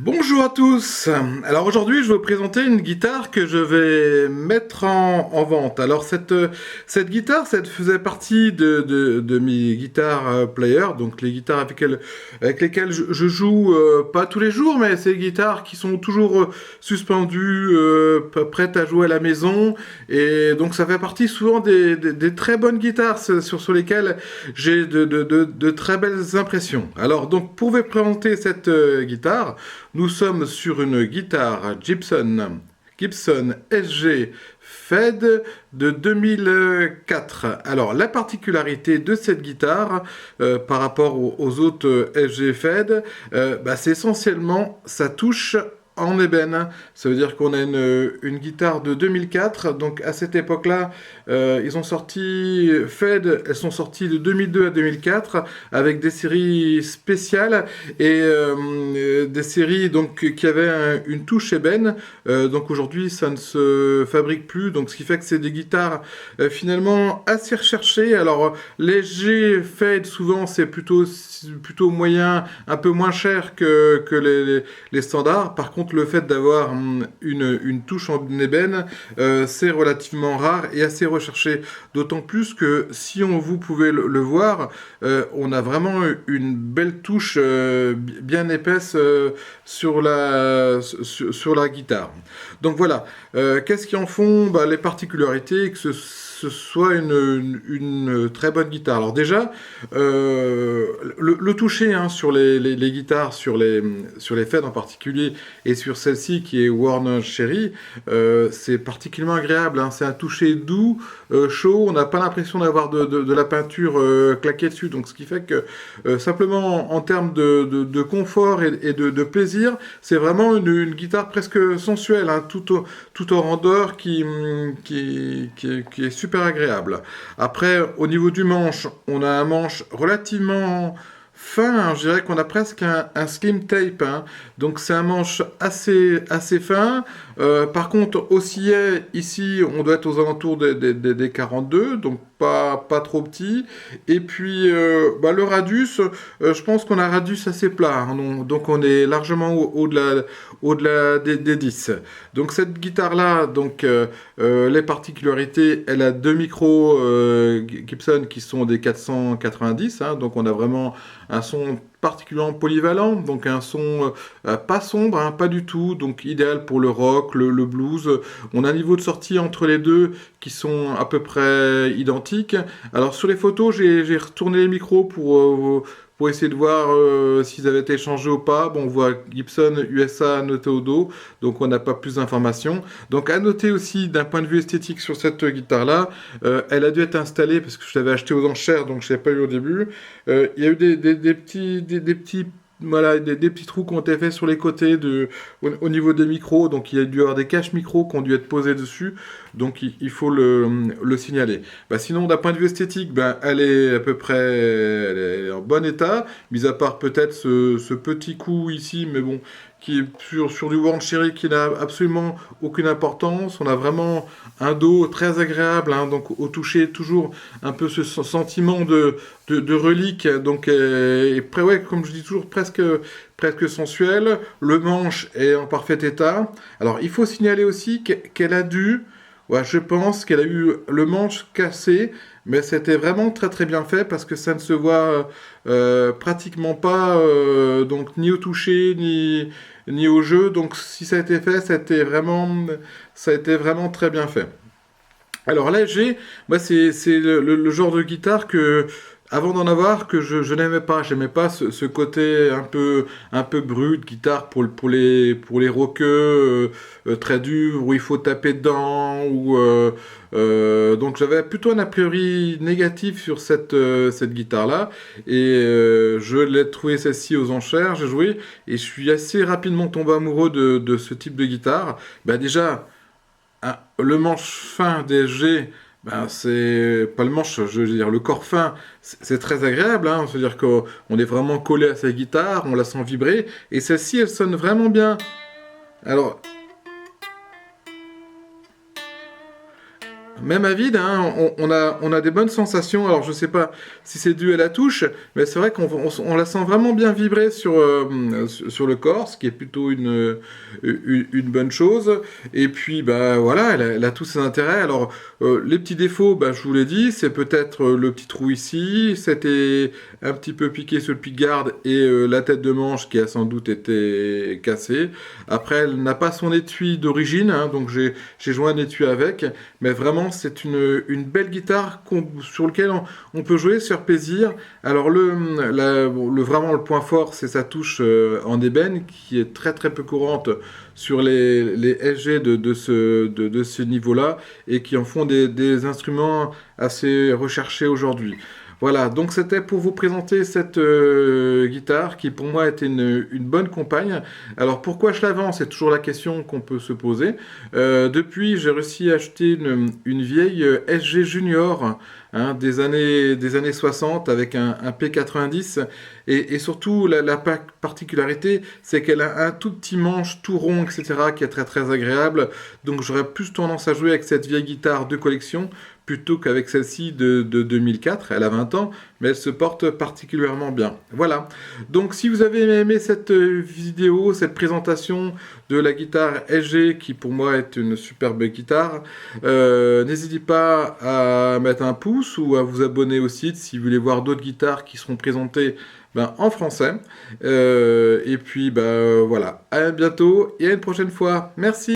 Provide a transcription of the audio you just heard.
Bonjour à tous. Alors aujourd'hui, je vais vous présenter une guitare que je vais mettre en vente. Alors cette guitare, ça faisait partie de mes guitares player, donc les guitares avec lesquelles je joue pas tous les jours, mais c'est des guitares qui sont toujours suspendues, prêtes à jouer à la maison. Et donc ça fait partie souvent des très bonnes guitares sur lesquelles j'ai de très belles impressions. Alors donc pour vous présenter cette guitare, nous sommes sur une guitare Gibson SG Fed de 2004. Alors la particularité de cette guitare par rapport aux autres SG Fed, c'est essentiellement sa touche en ébène. Ça veut dire qu'on a une guitare de 2004. Donc à cette époque-là, ils ont sorti Fed, elles sont sorties de 2002 à 2004 avec des séries spéciales et des séries donc qui avaient une touche ébène. Donc aujourd'hui, ça ne se fabrique plus. Donc ce qui fait que c'est des guitares finalement assez recherchées. Alors léger Fed, souvent c'est plutôt moyen, un peu moins cher que les standards. Par contre, le fait d'avoir une touche en ébène, c'est relativement rare et assez recherché. D'autant plus que si vous pouvez le voir, on a vraiment une belle touche bien épaisse sur la guitare. Donc voilà, qu'est-ce qui en font les particularités que ce soit une très bonne guitare. Alors déjà, le toucher sur les guitares, sur les Fed en particulier, et sur celle-ci qui est Warner Cherry, c'est particulièrement agréable. C'est un toucher doux, chaud, on n'a pas l'impression d'avoir de la peinture claquée dessus. Donc ce qui fait que simplement en termes de confort et de plaisir, c'est vraiment une guitare presque sensuelle, tout en rondeur qui est super agréable. Après, au niveau du manche, on a un manche relativement fin, je dirais qu'on a presque un slim tape, donc c'est un manche assez fin. Par contre, au sillet, ici, on doit être aux alentours des 42, donc pas trop petit. Et puis, le radius, je pense qu'on a un radius assez plat, donc on est largement au-delà des 10. Donc cette guitare-là, donc les particularités, elle a deux micros Gibson qui sont des 490, donc on a vraiment un son particulièrement polyvalent, donc un son pas sombre, pas du tout, donc idéal pour le rock, le blues. On a un niveau de sortie entre les deux qui sont à peu près identiques. Alors sur les photos, j'ai retourné les micros pour essayer de voir s'ils avaient été changés ou pas. Bon, on voit Gibson USA noté au dos, donc on n'a pas plus d'informations. Donc à noter aussi d'un point de vue esthétique sur cette guitare-là, elle a dû être installée parce que je l'avais achetée aux enchères, donc je ne l'ai pas eu au début. Il y a eu des petits voilà, des petits trous qui ont été faits sur les côtés au niveau des micros, donc il y a dû y avoir des caches micros qui ont dû être posés dessus, donc il faut le signaler. Sinon, d'un point de vue esthétique, elle est à peu près elle est en bon état, mis à part peut-être ce petit coup ici, mais bon, qui est sur du Warren Cherry qui n'a absolument aucune importance. On a vraiment un dos très agréable, donc au toucher toujours un peu ce sentiment de relique, donc ouais, comme je dis toujours presque sensuel. Le manche est en parfait état. Alors il faut signaler aussi qu'elle a dû, ouais, je pense qu'elle a eu le manche cassé, mais c'était vraiment très très bien fait parce que ça ne se voit pratiquement pas, donc ni au toucher ni au jeu. Donc si ça a été fait, ça a été vraiment très bien fait. Alors là, c'est le genre de guitare que, avant d'en avoir, que je n'aimais pas. J'aimais pas ce côté un peu brut, guitare pour les rockeux, très dur, où il faut taper dedans, donc j'avais plutôt un a priori négatif sur cette guitare-là, et je l'ai trouvé celle-ci aux enchères, j'ai joué, et je suis assez rapidement tombé amoureux de ce type de guitare. Déjà, le manche fin des G, c'est pas le manche, je veux dire, le corps fin, c'est très agréable, c'est-à-dire qu'on est vraiment collé à sa guitare, on la sent vibrer, et celle-ci, elle sonne vraiment bien. Alors, Même à vide, hein, on a des bonnes sensations. Alors, je sais pas si c'est dû à la touche, mais c'est vrai on la sent vraiment bien vibrer sur le corps, ce qui est plutôt une bonne chose. Et puis, bah voilà, elle a tous ses intérêts. Alors, les petits défauts, bah, je vous l'ai dit, c'est peut-être le petit trou ici, c'était un petit peu piqué sur le pick-guard et la tête de manche qui a sans doute été cassée. Après, elle n'a pas son étui d'origine, hein, donc j'ai joint un étui avec. Mais vraiment, c'est une belle guitare sur laquelle on peut jouer, se faire plaisir. Alors, vraiment, le point fort, c'est sa touche en ébène, qui est très très peu courante sur les SG de ce niveau-là, et qui en font des instruments assez recherchés aujourd'hui. Voilà, donc c'était pour vous présenter cette guitare qui pour moi était une bonne compagne. Alors pourquoi je la vends? C'est toujours la question qu'on peut se poser. Depuis, j'ai réussi à acheter une vieille SG Junior, hein, des années 60 avec un P90 et surtout la particularité c'est qu'elle a un tout petit manche tout rond, etc., qui est très très agréable. Donc j'aurais plus tendance à jouer avec cette vieille guitare de collection plutôt qu'avec celle-ci de 2004. Elle a 20 ans, mais elle se porte particulièrement bien. Voilà. Donc si vous avez aimé cette vidéo, cette présentation de la guitare SG, qui pour moi est une superbe guitare, n'hésitez pas à mettre un pouce ou à vous abonner au site si vous voulez voir d'autres guitares qui seront présentées en français. Et puis, voilà. À bientôt et à une prochaine fois. Merci.